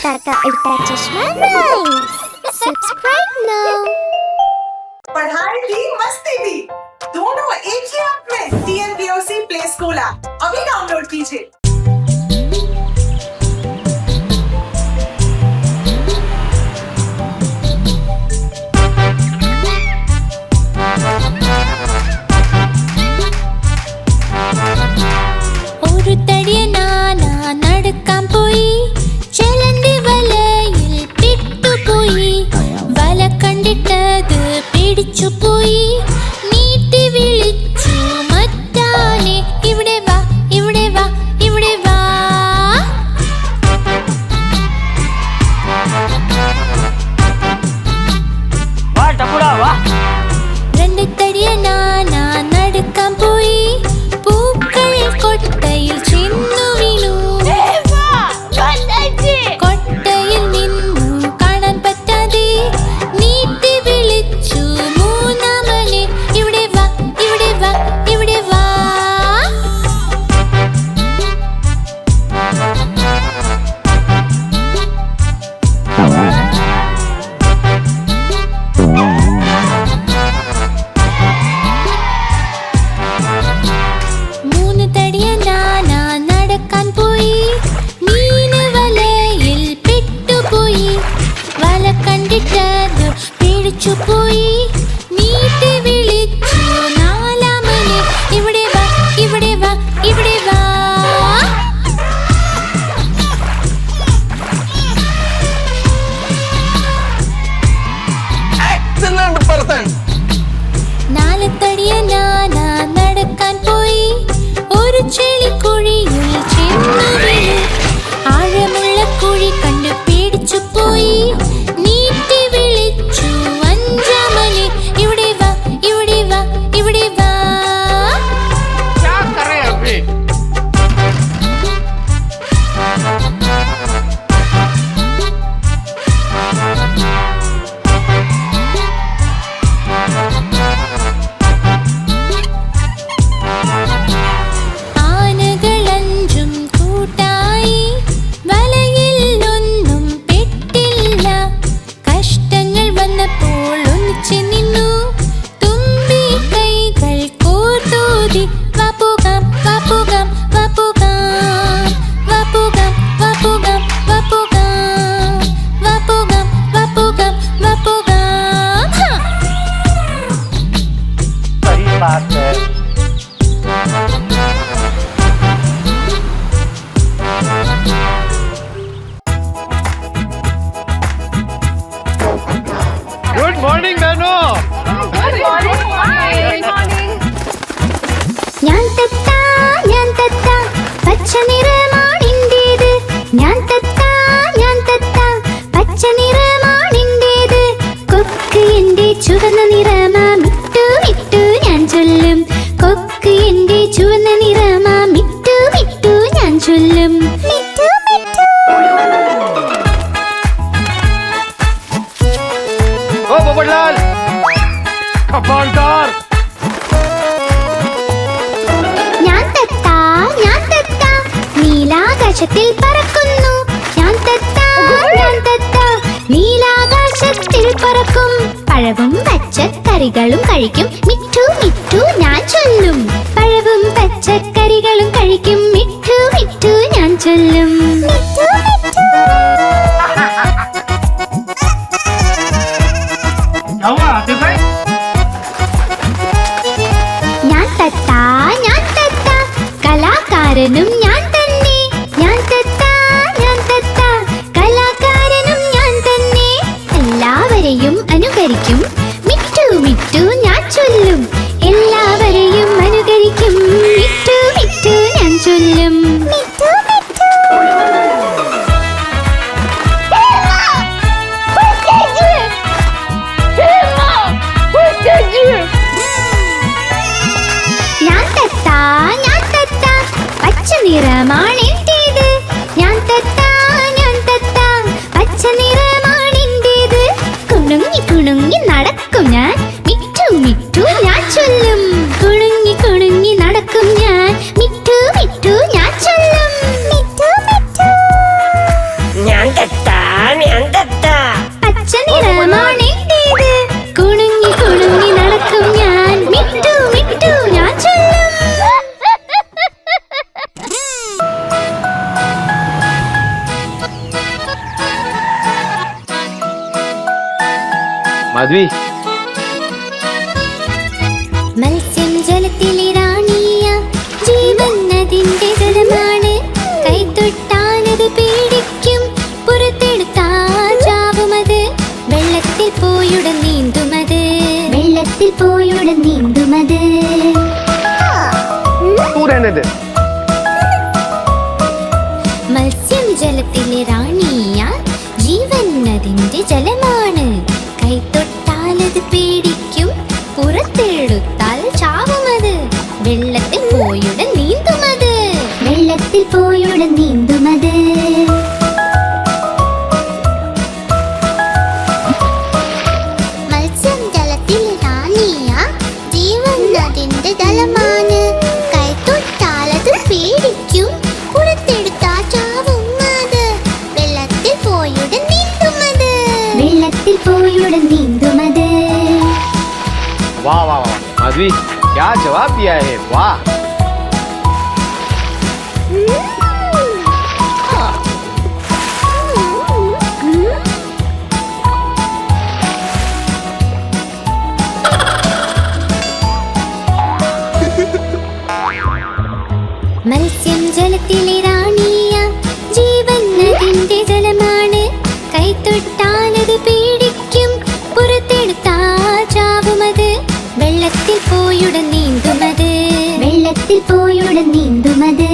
अवतार का उल्टा चश्मा राइम्स। Subscribe now. पढ़ाई भी मस्ती भी दोनों एक ही ऐप में। TNPOC प्ले स्कूल ऐप अभी डाउनलोड कीजिए। Good morning, Nano. Good morning. ഞാൻ തത്ത പച്ച നിറമാണിന്റേത്. ഞാൻ തത്ത പച്ച നിറമാണിന്റേത്. കൊക്ക് എന്റെ ചുവന്ന നിറമാ മിട്ടു മിട്ടു ഞാൻ ചൊല്ലും. കൊക്ക് എന്റെ ചുവന്ന നിറമാ മിട്ടു മിട്ടു ഞാൻ ചൊല്ലും. Mittu Mittu. Oh, Popadlal. Come on, car. നീലാകാശത്തിൽ പറക്കുന്നു. ഞാൻ തത്ത നീലാകാശത്തിൽ പറക്കും. പഴവും പച്ചക്കറികളും കഴിക്കും. മിട്ടു മിട്ടു ഞാൻ ചൊല്ലും. പഴവും പച്ചക്കറികളും കഴിക്കും. മിട്ടു മിട്ടു ഞാൻ ചൊല്ലും. മിട്ടു മിട്ടു. ഞാൻ തത്ത കലാകാരനും ഞാൻ തന്നെ. ഞാൻ തത്ത കലാകാരനും ഞാൻ തന്നെ. എല്ലാവരെയും അനുകരിക്കും. മിട്ടു മിട്ടു ഞാൻ ചൊല്ലും. എല്ലാവരെയും അനുകരിക്കും. മിട്ടു മിട്ടു ഞാൻ ചൊല്ലും. മിട്ടു മിട്ടു. ഞാൻ തത്ത പച്ച നിറമാണെന്റേത്. ഞാൻ തത്ത പച്ച നിറമാണെന്റേത്. കുണുങ്ങി കുണുങ്ങി നടക്കും ഞാൻ. മിട്ടു മിട്ടു ഞാൻ ചൊല്ലും. കുണുങ്ങി കുണുങ്ങി നടക്കും ഞാൻ. മിട്ടു മിട്ടു ഞാൻ ചൊല്ലും. മിട്ടു മിട്ടു. ഞാൻ തത്ത മാധവി മത്സ്യം ജലത്തിലെ റാണിയ ജീവൻ അതിന്റെ ജലമാണ് കൈതൊട്ടാലത് പേടിക്കും പുറത്തെടുത്താൽ ചാവുമത് വെള്ളത്തിൽ പോയുടൻ നീന്തുമത് വെള്ളത്തിൽ പോയുടൻ നീന്തുമത് तू रहने दे മത്സ്യം ജലത്തിലെ റാണിയ ജീവൻ അതിന്റെ ജലമാണ് കൈതൊട്ടാലത് പേടിക്കും പുറത്തെടുത്താൽ ചാവുമത് വെള്ളത്തിൽ പോയുടൻ നീന്തുമത് വെള്ളത്തിൽ പോയുടൻ നീന്തുമത് മത്സ്യം ജലത്തിൽ റാണിയ ജീവൻ അതിന്റെ ജലമാണ് കൈതൊട്ടാലത് പേടിക്കും പുറത്തെടുത്താൽ ചാവുമത് വെള്ളത്തിൽ പോയുടൻ നീന്തുമത് വെള്ളത്തിൽ പോയുടൻ നീന്തുമത് वाह वाह वाह माधवी क्या जवाब दिया है वाह മത്സ്യം ജലത്തിലെ റാണിയ ജീവൻ അതിന്റെ ജലമാണ് കൈതൊട്ടാലത് പേടിക്കും പുറത്തെടുത്താൽ ചാവുമത് വെള്ളത്തിൽ പോയുടൻ നീന്തുമത് വെള്ളത്തിൽ പോയുടൻ നീന്തുമത്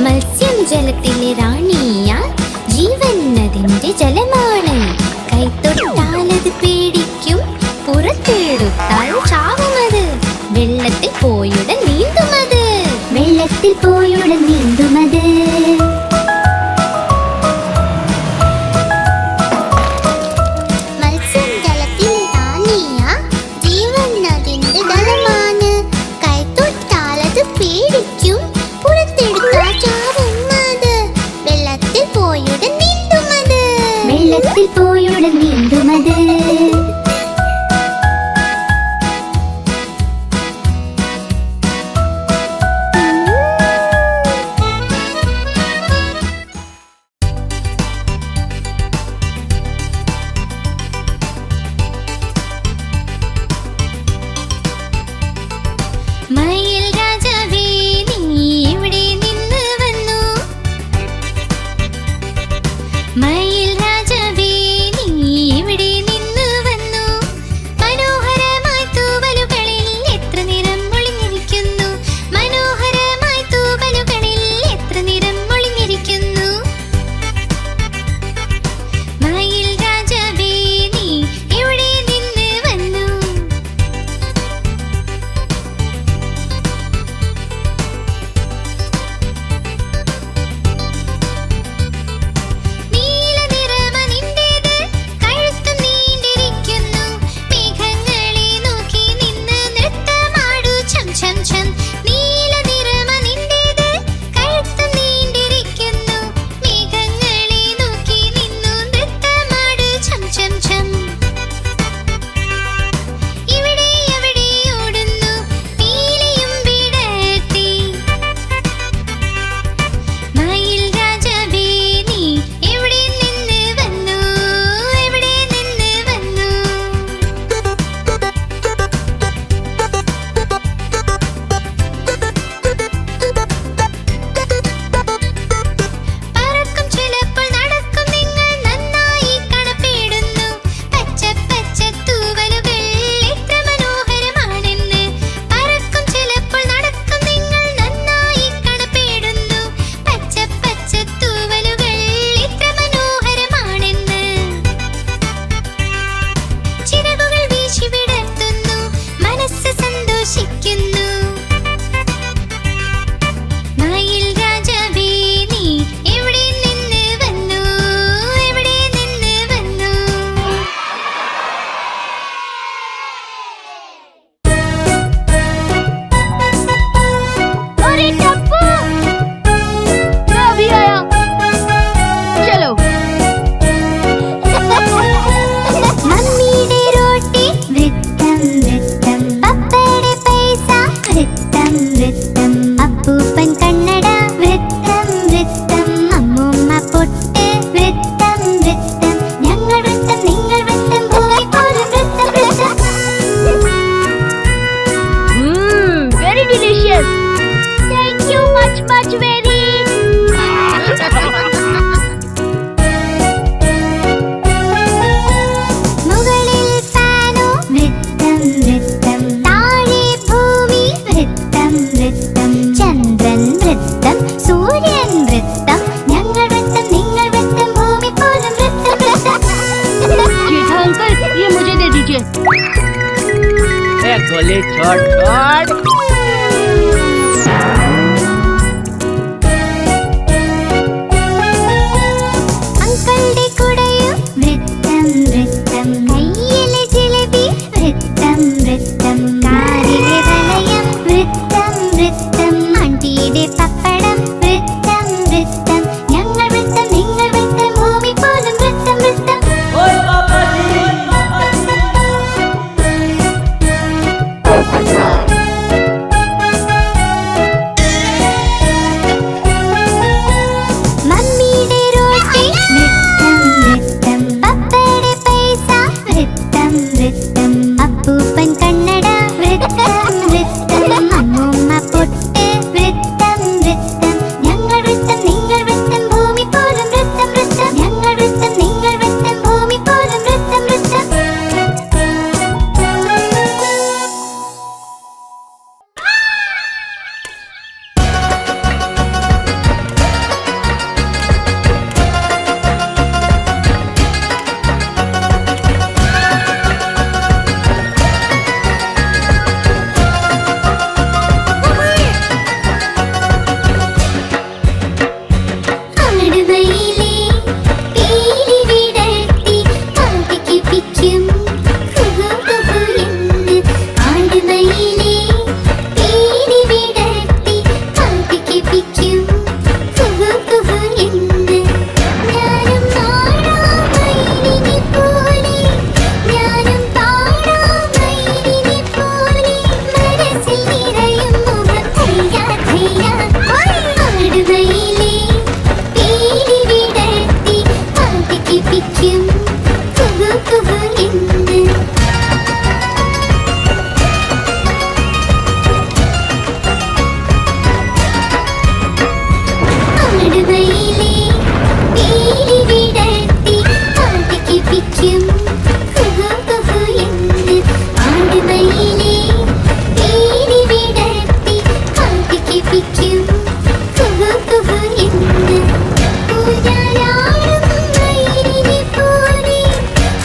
മത്സ്യം ജലത്തിലെ റാണിയ ജീവൻ അതിന്റെ ജലമാണ് കൈതൊട്ടാലത് പേടിക്കും പുറത്തെടുത്താൽ ചാവുമത് വെള്ളത്തിൽ പോയുടൻ നീന്തുമത് വെള്ളത്തിൽ പോയുടൻ നീന്തുമത് മത്സ്യം ജലത്തിലെ റാണിയ ജീവൻ അതിന്റെ ജലമാണ് കൈതൊട്ടാലത് പേടിക്കും പുറത്തെടുത്താൽ ചാവുമത് വെള്ളത്തിൽ പോയുടൻ നീന്തുമത് വെള്ളത്തിൽ പോയുടൻ നീന്തുമത് ഛോട് ഛോട്. അങ്കിളുടെ കുടയും വൃത്തം വൃത്തം, കയ്യിലെ ജിലേബി വൃത്തം വൃത്തം, കാറിലെ വളയം വൃത്തം വൃത്തം, ആന്റിയുടെ പപ്പടം വൃത്തം വൃത്തം, ഞങ്ങൾ വൃത്തം നിങ്ങൾ വൃത്തം, ഭൂമി പോലും വൃത്തം വൃത്തം. മമ്മിയുടെ റോട്ടി വൃത്തം വൃത്തം, പപ്പയുടെ പൈസ വൃത്തം വൃത്തം, അപ്പൂപ്പൻ കണ്ണട വൃത്തം വൃത്തം, അമ്മൂമ്മ പൊട്ട് വൃത്തം വൃത്തം, ഞങ്ങൾ വൃത്തം നിങ്ങൾ വൃത്തം, ഭൂമി പോലും വൃത്തം വൃത്തം, ഞങ്ങൾ വൃത്തം നിങ്ങൾ വൃത്തം, ഭൂമി പോലും വൃത്തം വൃത്തം. ആടുമയിലേ പീലി വിടർത്തി പാട്ടിക്ക് പിക്കും കുഹു കുഹു എന്ന്, ആടുമയിലേ പീലി വിടർത്തി പാട്ടിക്ക് പിക്കും കുഹു കുഹു എന്ന്. ഞാനും പാടാം മയിലിനെ പോലെ, ഞാനും പാടാം മയിലിനെ പോലെ, മനസ്സിൽ നിറയും മുഖം ധൈര്യ ധൈര്യ. ആടുമയിലേ പീലി വിടർത്തി പാട്ടിക്ക് പിക്കും കുഹു കുഹു എന്ന്. ആടുമയിലേ പീലി വിടർത്തി പാട്ടിക്ക് പിക്കും കുഹു കുഹു എന്ന്, ആടുമയിലേ പീലി വിടർത്തി പാട്ടിക്ക് പിക്കും കുഹു കുഹു എന്ന്. ഊഞ്ഞാലാടും മയിലിനെ പോലെ,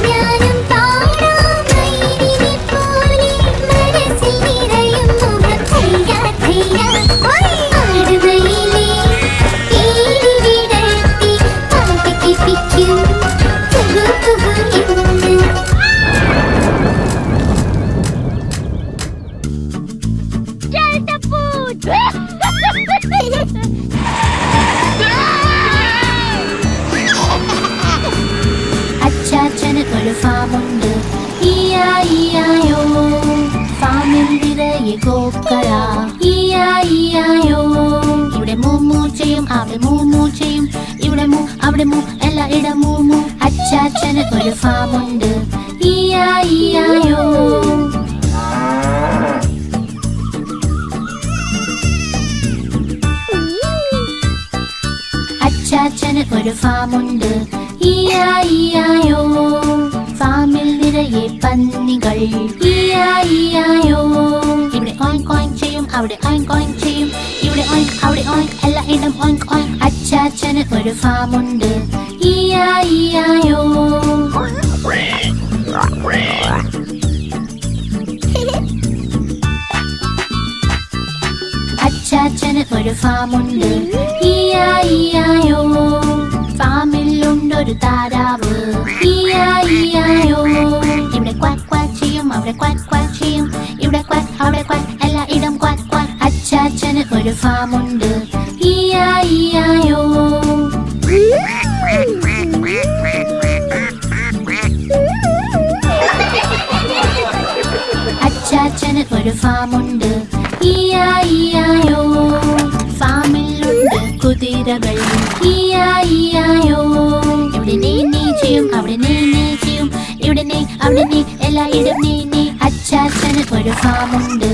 ഞാനും പാടാം മയിലിനെ പോലെ, മനസ്സിൽ നിറയും മുഖം ധൈര്യ ധൈര്യ. ആടുമയിലേ പീലി വിടർത്തി പാട്ടിക്ക് പിക്കും കുഹു കുഹു എന്ന്. അച്ചാച്ചന് ഒരു ഫാമുണ്ട്, ഇയായിയായോ, ഫാമിൽ നിറയെ കോക്കള, ഇയായിയായോ, ഇവിടെ മൂമൂ ചെയ്യും അവിടെ മൂമൂ ചെയ്യും, ഇവിടെ മൂ അവിടെ മൂ എല്ലായിടം മൂമൂ. അച്ചാച്ചന് ഒരു ഫാമുണ്ട്, ഇയായിയായോ. അച്ചാച്ചന് ഒരു ഫാമുണ്ട്, ഇയായിയായോ, ഫാമിൽ നിറയെ പന്നികൾ, ഇയായിയായോ, ഇവിടെ ഓink ഓink ചെയ്യും അവിടെ ഓink ഓink ചെയ്യും, ഇവിടെ ഓink അവിടെ ഓink എല്ലായിടം ഓink ഓink. അച്ചാച്ചന് ഒരു ഫാമുണ്ട്, ഇയായിയായോ. അച്ചാച്ചന് ഒരു ഫാമുണ്ട്, ഇയായിയായോ, ഫാമിലുണ്ടൊരു താരാവ്, ഇയായിയായോ, ഇവിടെ ക്വാക്ക് ക്വാക്ക് ചെയ്യും അവിടെ ക്വാക്ക് ക്വാക്ക് ചെയ്യും, ഇവിടെ ക്വാക്ക് അവിടെ ക്വാക്ക് എല്ലായിടം ക്വാക്ക് ക്വാക്ക്. അച്ചാച്ചന് ഒരു ഫാമുണ്ട്, ഇയായിയായോ. അച്ചാച്ചന് ഒരു ഫാമുണ്ട്, ഇയായിയായോ, ഫാമിലുണ്ട് കുതിരകൾ, ഇയായിയായോ, ഇവിടെ നീ ചെയ്യും അവിടെ നീ ചെയ്യും, ഇവിടെ നീ അവിടെ നീ എല്ലായിടം നീ. അച്ചാച്ചന് ഒരു ഫാമുണ്ട്,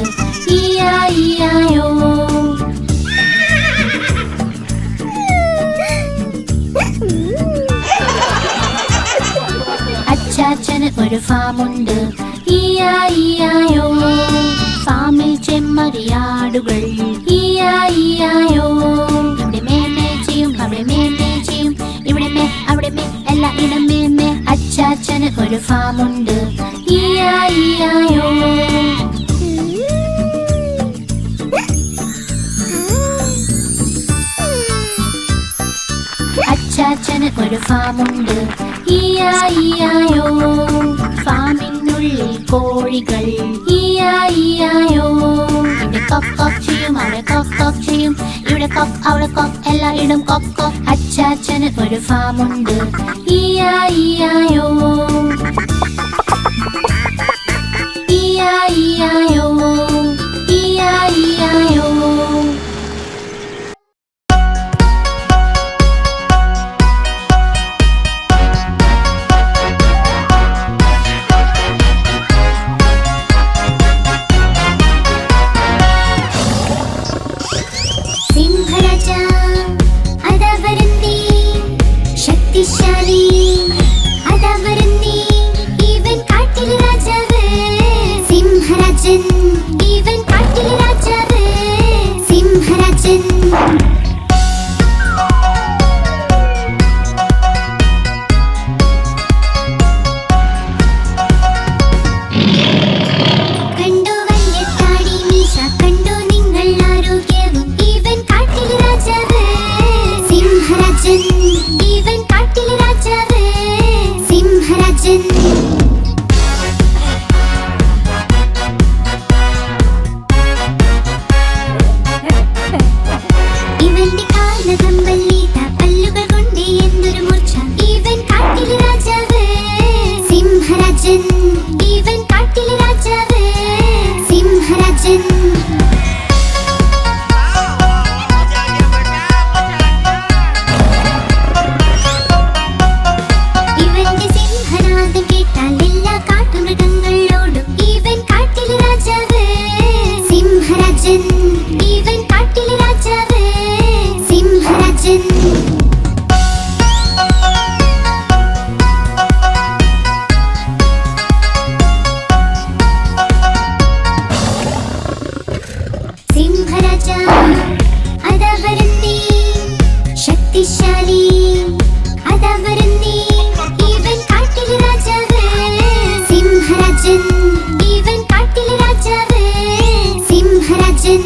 ഇയായിയായോ. അച്ചാച്ചന് ഒരു ഫാമുണ്ട്, ഇയായിയായോ, ഫാമിൽ ചെമ്മരിയാടുകൾ, ഇയായിയായോ, ഇവിടെ മേമേ ചെയ്യും അവിടെ മേമേ ചെയ്യും, ഇവിടെ മേ അവിടെ മേ എല്ലായിടം മേമേ. അച്ചാച്ചന് ഒരു ഫാമുണ്ട്, ഇയായിയായോ. ഒരു ഫാമുണ്ട്. ഈയായിയായോ, ഫാമിനുള്ളിൽ കോഴികൾ. ഈയായിയായോ, ഇവിടെ കൊക്ക് കൊക്ക് ചെയ്യും, അവിടെ കൊക്ക് കൊക്ക് ചെയ്യും. ഇവിടെ കൊക്ക് അവിടെ കൊക്ക്, എല്ലായിടും കൊക്ക് കൊക്ക്. അച്ചാച്ചന് ഒരു ഫാമുണ്ട്. ഈയായിയായോ, ഈയായിയായോ, ഈയായിയായോ. സിംഹരാജ അതാ വരുന്നേ, ശക്തിശാലി അതാ വരുന്നേ, ഇവൻ കാട്ടിലെ രാജാവ്. സിംഹരാജൻ, ഇവൻ കാട്ടിലെ രാജാവ്. സിംഹരാജൻ. കണ്ടു വലിയ താടി മീശ, കണ്ടു നിങ്ങൾ ആരോഗ്യവും. ഇവൻ കാട്ടിലെ രാജാവ്. സിംഹരാജൻ, ഇവൻ കാട്ടിലെ രാജാവ്. സിംഹരാജൻ. ഇവന്റെ കാൽനഖം വല്ലീത, പല്ലുകൾ കൊണ്ട് എന്തൊരു മൂർച്ച. ഇവൻ കാട്ടിലെ രാജാവ്. സിംഹരാജൻ, ഇവൻ കാട്ടിലെ രാജാവ്. സിംഹരാജൻ. ഇവന്റെ സിംഹനാദം കേട്ടാൽ എല്ലാ കാട്ടുമൃഗങ്ങളോടും. ഇവൻ കാട്ടിലെ രാജാവ്. സിംഹരാജൻ, ഇവൻ കാട്ടിലെ രാജാവ്. സിംഹരാജൻ. സിംഹരാജ അതാ വരുന്നേ, ശക്തിശാലി അതാ വരുന്നേ, ഇവൻ കാട്ടിലെ രാജാവ്. സിംഹരാജൻ, ഇവൻ കാട്ടിലെ രാജാവ്. സിംഹരാജൻ.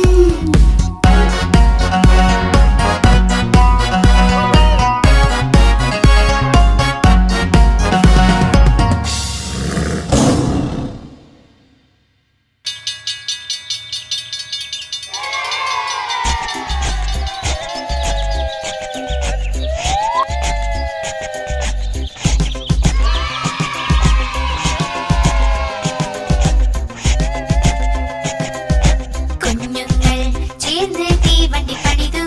കുഞ്ഞുങ്ങൾ ചേർന്ന് തീവണ്ടി പണിതു.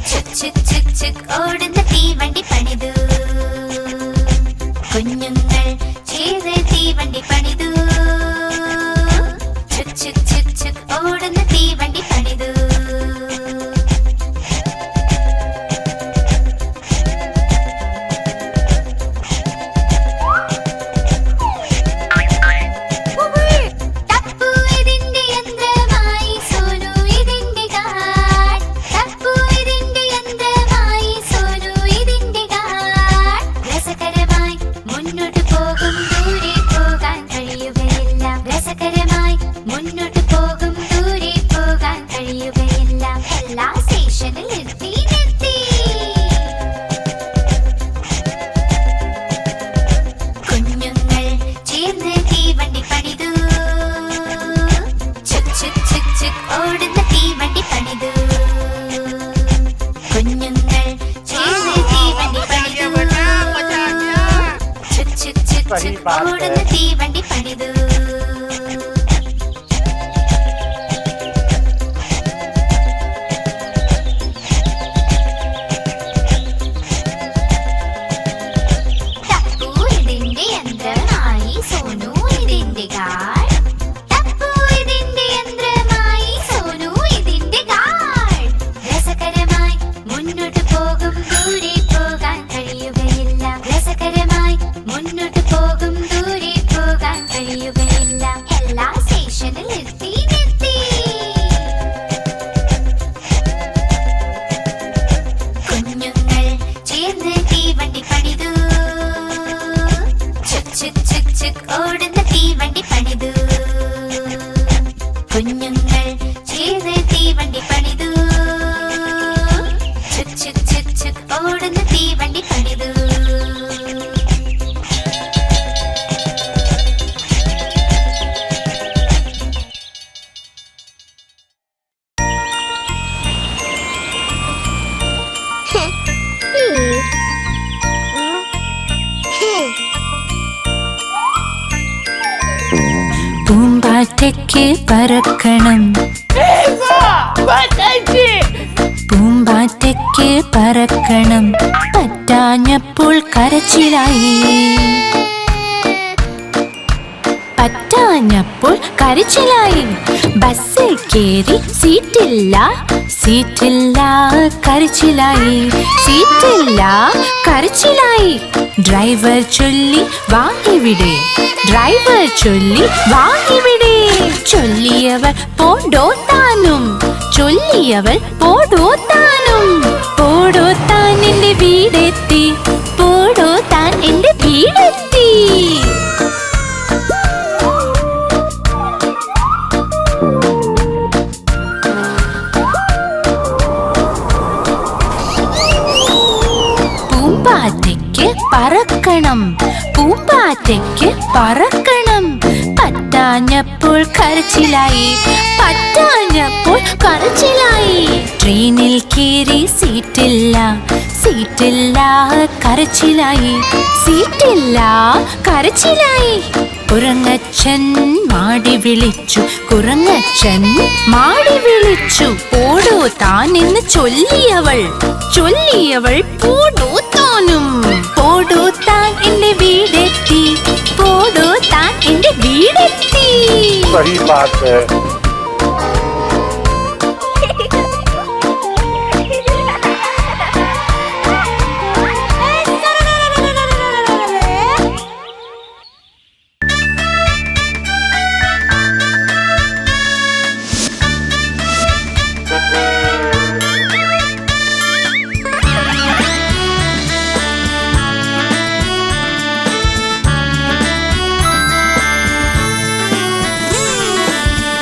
ചുക് ചുക് ചുക് ചുക് ഓടുന്ന തീവണ്ടി പണിതു. കുഞ്ഞുങ്ങൾ ചേർന്ന് തീവണ്ടി പണിതു. ചുക് ചുക് ചുക് ചുക് ഓടുന്ന തീവണ്ടി പണിതു. ടപ്പു ഇതിന്റെ യന്ത്രമായി, സോനു ഇതിന്റെ കാർ. ടപ്പു ഇതിന്റെ യന്ത്രമായി, സോനു ഇതിന്റെ കാർ. രസകരമായി മുന്നോട്ട് പോകും, ദൂരെ പോകാൻ കഴിയുകയില്ല. രസകരമായി മുന്നോട്ട് പോകും, ദൂരെ പോകാൻ കഴിയുകയില്ല. എല്ലാ സ്റ്റേഷനിൽ നിർത്തി നിർത്തി. കുഞ്ഞുങ്ങൾ ചേർന്ന് തീവണ്ടി പണിതു. ചുക് ചുക് ചുക് ചുക് ഓടുന്ന തീവണ്ടി പണിതു. കുഞ്ഞുങ്ങൾ ചേർന്ന് തീവണ്ടി പണിതു. ചുക് ചുക് ചുക് ചുക് ഓടുന്ന തീവണ്ടി പണിതു. ടപ്പു ഇതിന്റെ യന്ത്രമായി, സോനു ഇതിന്റെ കാർ. ടപ്പു ഇതിന്റെ യന്ത്രമായി, സോനു ഇതിന്റെ കാർ. രസകരമായി മുന്നോട്ട് പോകും, ദൂരെ പോകാൻ കഴിയുകയില്ല. രസകരമായി മുന്നോട്ട് പോകും, ദൂരെ പോകാൻ കഴിയുകയില്ല. എല്ലാ സ്റ്റേഷനിൽ നിർത്തി നിർത്തി. കുഞ്ഞുങ്ങൾ ചേർന്ന് തീവണ്ടി പണിതു. ചുക് ചുക് ചുക് ചുക് ഓടുന്ന തീവണ്ടി പണിതു. കുഞ്ഞുങ്ങൾ ചേർന്ന് തീവണ്ടി പണിതു. ചുക് ചുക് ചുക് ചുക് ഓടുന്ന തീ പൂമ്പാറ്റയ്ക്ക് പറക്കണം, പൂമ്പാറ്റയ്ക്ക് പറക്കണം, പറ്റാഞ്ഞപ്പോൾ കരച്ചിലായി, പറ്റാഞ്ഞപ്പോൾ കരച്ചിലായി. ബസ്സിൽ കേറി സീറ്റില്ല, സീറ്റില്ല കരച്ചിലായി, സീറ്റില്ല കരച്ചിലായി. ഡ്രൈവർ ചൊല്ലി വാ ഇവിടെ, ഡ്രൈവർ ചൊല്ലി വാ ഇവിടെ. ചൊല്ലിയവൾ പോടോ താനും, ചൊല്ലിയവൾ പോടോ താനും. പോടോ താൻ എന്റെ വീടെത്തി, പോടോ താൻ എന്റെ വീടെത്തി. പൂമ്പാറ്റയ്ക്ക് പറക്കണം, പൂമ്പാറ്റയ്ക്ക് പറക്കണം, പറ്റാഞ്ഞപ്പോൾ കരച്ചിലായി, പറ്റാഞ്ഞപ്പോൾ കരച്ചിലായി. ട്രെയിനിൽ കയറി സീറ്റില്ല, സീറ്റില്ല കരച്ചിലായി, സീറ്റില്ല കരച്ചിലായി. കുരങ്ങച്ചൻ മാടി വിളിച്ചു, കുരങ്ങച്ചൻ മാടി വിളിച്ചു. പോടോ താൻ എന്ന് ചൊല്ലിയവൾ, ചൊല്ലിയവൾ പോടോ താനും. പോടോ താൻ എന്റെ വീടെത്തി, പോടോ താൻ എന്റെ വീടെത്തി. सही बात है.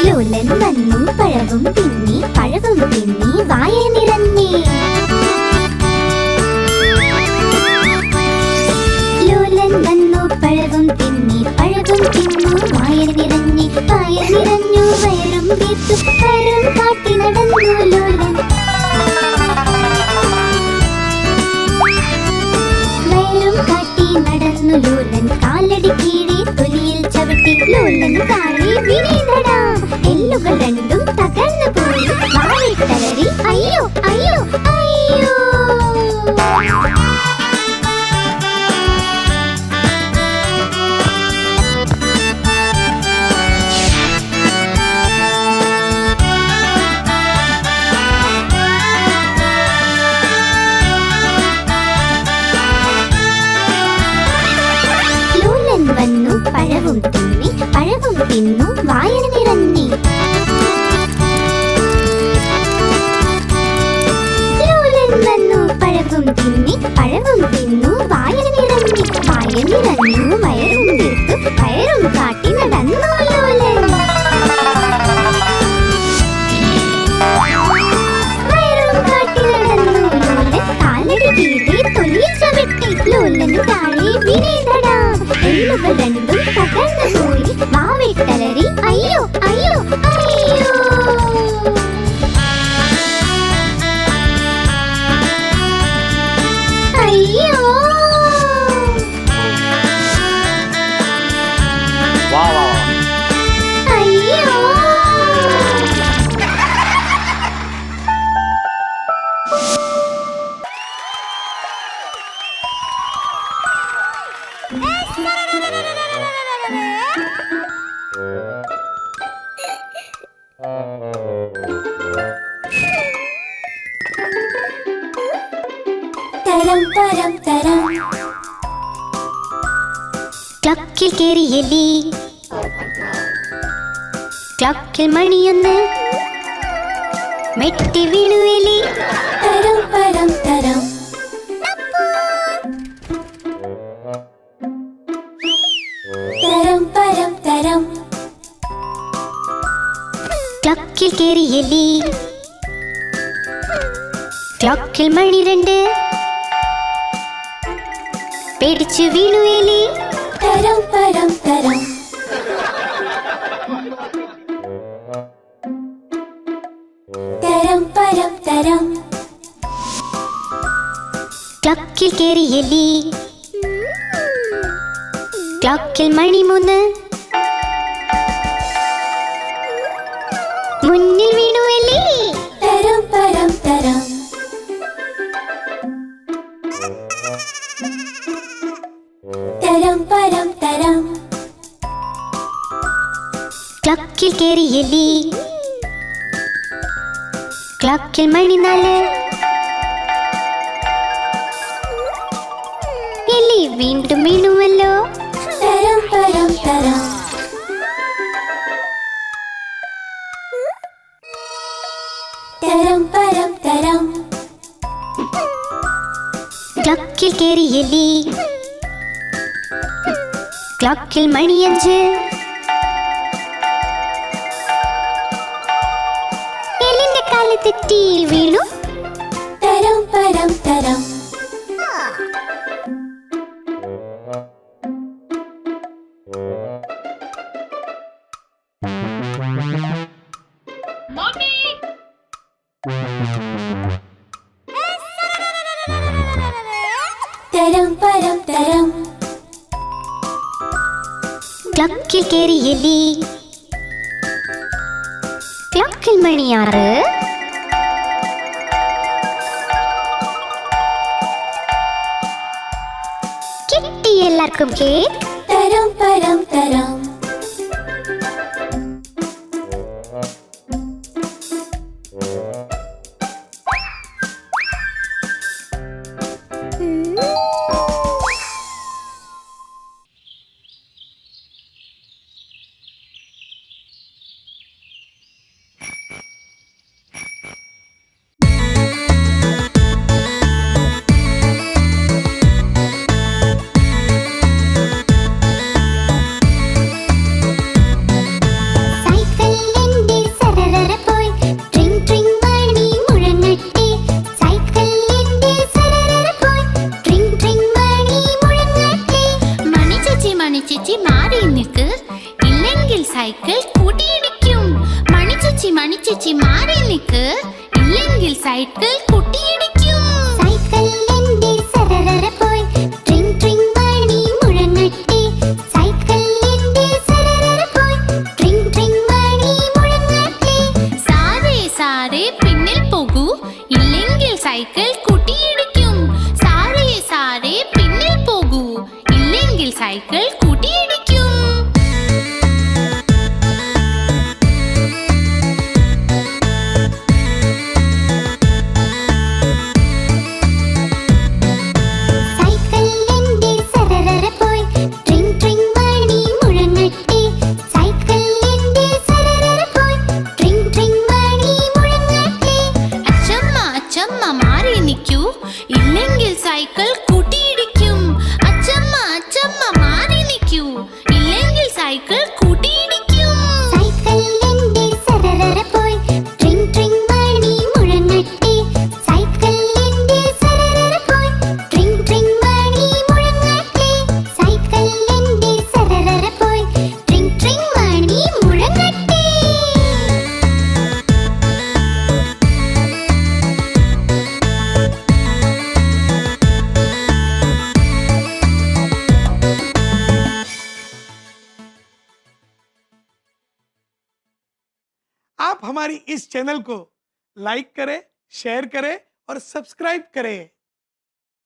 ലോലൻ വന്നു പഴവും തിന്നി, പഴവും തിന്നി വായ നിറഞ്ഞി. ലോലൻ വന്നു പഴവും തിന്നി, പഴവും തിന്നു വായ നിറഞ്ഞി. വായ നിറഞ്ഞു വയറും വീർത്തു, വയറും കാട്ടി നടന്നു ലോലൻ. വയറും കാട്ടി നടന്നു ലോലൻ, കാലടി കീഴെ തൊലിയിൽ ചവിട്ടി. ലോലൻ താഴെ വീണടാ, എല്ലുകൾ രണ്ടും തകർന്നു പോയി. വാലിട്ടലറി അയ്യോ അയ്യോ അയ്യോ. ലോലൻ വന്നു പഴവും തിന്നി, പഴവും തിന്നു വായ നിറഞ്ഞി. ലോലൻ വന്നു പഴവും തിന്നി, പഴവും തിന്നു വായ നിറഞ്ഞി. വായ നിറഞ്ഞു വയറും വീർത്തു, വയറും കാട്ടി നടന്നു ലോലൻ. വയറും കാട്ടി നടന്നു ലോലൻ, കാലടി കീഴെ തൊലിയിൽ ചവിട്ടി. ലോലന് താഴെ വീണടാ, എല്ലുകൾ രണ്ടും തകർന്നു പോയി. വാവിട്ടലറി അയ്യോ അയ്യോ അയ്യോ. അയ്യോ. वाह वाह वाह. അയ്യോ. തരം തരം തരം. ക്ലക്കിൽ കേറി എലി, ക്ലക്കിൽ മണിയൊന്ന് മെട്ടി വീണു എലി. തരം തരം തരം. തരം തരം തരം. ക്ലക്കിൽ കേറി എലി, ക്ലക്കിൽ മണി രണ്ട് പേടിച്ചു വീണു എലി. തരം തരം തരം. തരം തരം തരം. ക്ലക്കിൽ കേറി എലി, ക്ലക്കിൽ മണി മൂന്ന് കേറി എലി ക്ലോക്കിൽ മണി 4 എലി വീണ്ടും വീണുവല്ലോ തരം തരം തരം തരം പരം തരം ക്ലോക്കിൽ കേറി എലി ക്ലോക്കിൽ മണി 5 എലിന്റെ കാല് തെറ്റിയിൽ വീണു തരം പരം തരം തരം പരം തരം ക്ലോക്കിൽ കേറി എലി ക്ലോക്കിൽ മണി 6 കിട്ടി എല്ലാവർക്കും കേക്ക് തരം പരം തരം സൈക്കിൾ കൂട്ടിയിടിക്കും. മണിച്ചേച്ചി മണിച്ചേച്ചി മാറി നിക്ക്, ഇല്ലെങ്കിൽ സൈക്കിൾ കൂട്ടിയിടിക്കും. സൈക്കിൾ എന്റെ സരരര പോയി, ട്രിങ് ട്രിങ് മണി മുഴങ്ങട്ടെ. സൈക്കിൾ എന്റെ സരരര പോയി, ട്രിങ് ട്രിങ് മണി മുഴങ്ങട്ടെ. സാരേ സാരേ പിന്നിൽ പോകൂ, ഇല്ലെങ്കിൽ സൈക്കിൾ കൂട്ടിയിടിക്കും. സാരേ സാരേ പിന്നിൽ പോകൂ, ഇല്ലെങ്കിൽ സൈക്കിൾ കൂട്ടിയിടിക്കും. ഇല്ലെങ്കിൽ സൈക്കിൾ കൂട്ടിയിടിക്കും. അച്ചമ്മ അച്ചമ്മ മാറി നിൽക്കൂ, ഇല്ലെങ്കിൽ സൈക്കിൾ കൂട്ടിയിടിക്കും. സൈക്കിൾ എന്റെ സരരര പോയി, ട്രിങ് ട്രിങ് മണി മുഴങ്ങട്ടെ. സൈക്കിൾ എന്റെ സരരര പോയി, ട്രിങ് ട്രിങ് മണി മുഴങ്ങട്ടെ. സൈക്കിൾ എന്റെ സരരര പോയി, ട്രിങ് ട്രിങ് മണി മുഴങ്ങട്ടെ. आप हमारी इस चैनल को लाइक करें, शेयर करें और सब्सक्राइब करें।